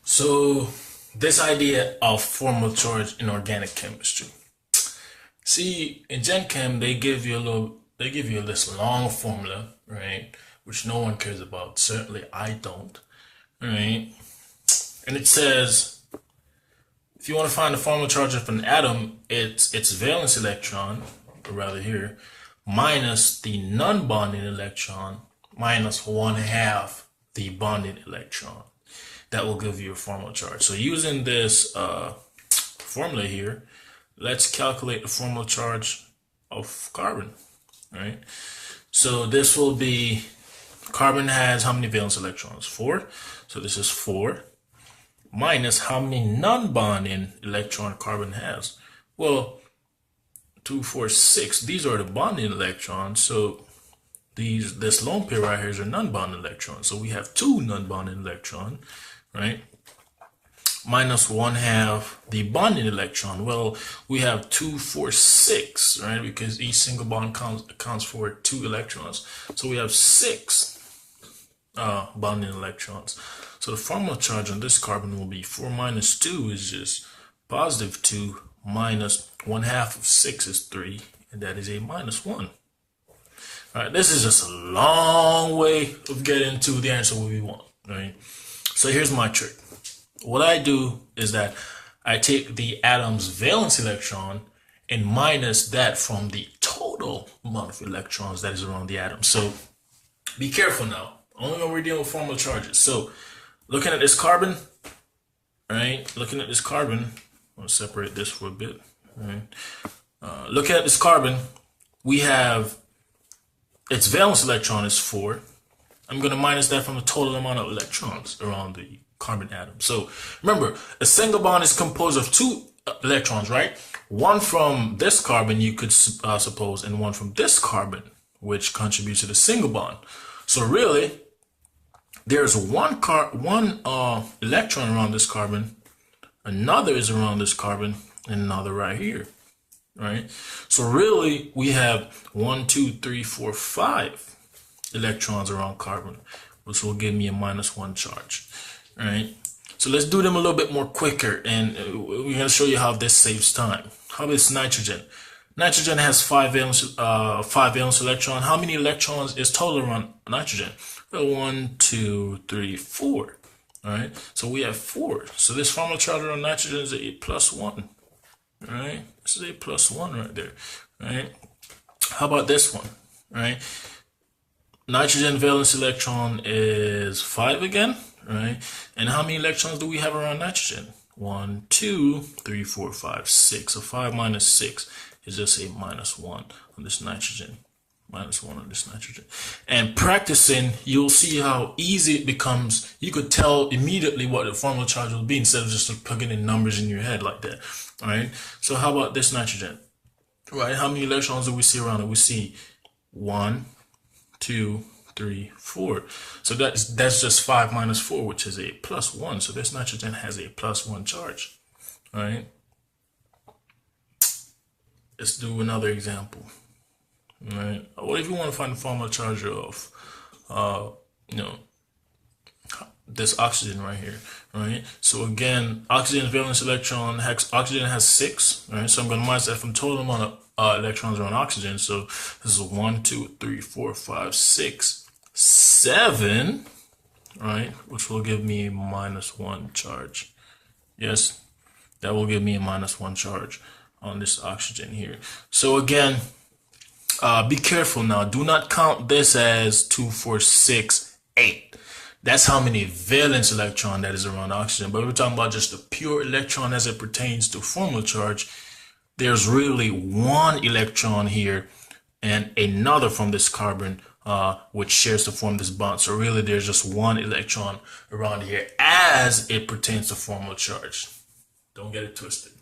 So, this idea of formal charge in organic chemistry. See, in Gen Chem, they give you this long formula, right? Which no one cares about. Certainly, I don't, right? And it says, if you want to find the formal charge of an atom, it's its valence electron, or rather here, minus the non-bonding electron minus one half the bonding electron. That will give you a formal charge. So using this formula here, let's calculate the formal charge of carbon, right? So this will be, carbon has how many valence electrons? 4. So this is 4 minus how many non-bonding electron carbon has. Well, 2, 4, 6. These are the bonding electrons. So this lone pair right here is a non-bonding electron. So we have 2 non-bonding electron, right? Minus one half the bonding electron. Well, we have 2, 4, 6, right? Because each single bond accounts for 2 electrons. So we have 6 bonding electrons. So the formal charge on this carbon will be 4 minus 2 is just positive 2 minus 1 half of 6 is 3, and that is a minus 1. All right, this is just a long way of getting to the answer we want, right? So here's my trick. What I do is that I take the atom's valence electron and minus that from the total amount of electrons that is around the atom. So be careful now, only when we're dealing with formal charges. So looking at this carbon, right? Looking at this carbon, I'm gonna separate this for a bit, right? Looking at this carbon, we have its valence electron is 4. I'm going to minus that from the total amount of electrons around the carbon atom. So remember, a single bond is composed of 2 electrons, right? One from this carbon, you could suppose, and one from this carbon, which contributes to the single bond. So really, there's one electron around this carbon, another is around this carbon, and another right here, right? So really, we have 1, 2, 3, 4, 5 electrons around carbon, which will give me a minus 1 charge, right? So let's do them a little bit more quicker, and we're going to show you how this saves time. How about nitrogen? Nitrogen has 5 valence electron. How many electrons is total around nitrogen? Well, 1, 2, 3, 4. All right, so we have 4. So this formal charge around nitrogen is a plus 1. All right, this is a plus 1 right there. All right, how about this one? All right, nitrogen valence electron is 5 again. Right, and how many electrons do we have around nitrogen? 1, 2, 3, 4, 5, 6. So 5 minus 6 is just a minus 1 on this nitrogen. Minus 1 on this nitrogen. And practicing, you'll see how easy it becomes. You could tell immediately what the formal charge will be instead of just plugging in numbers in your head like that. All right. So how about this nitrogen? Right. How many electrons do we see around it? We see 1, 2, 3, 4. So that's just 5 minus 4, which is a plus 1. So this nitrogen has a plus 1 charge. All right. Let's do another example. All right. What if you want to find the formal charge of, this oxygen right here, right? So again, oxygen valence electron, oxygen has 6, right? So I'm going to minus that from total amount of electrons around oxygen. So this is 1, 2, 3, 4, 5, 6, 7, right? Which will give me a minus 1 charge. Yes, that will give me a minus 1 charge on this oxygen here. So again, be careful now. Do not count this as 2, 4, 6, 8. That's how many valence electron that is around oxygen. But we're talking about just the pure electron as it pertains to formal charge. There's really 1 electron here and another from this carbon, which shares to form this bond. So really there's just 1 electron around here as it pertains to formal charge. Don't get it twisted.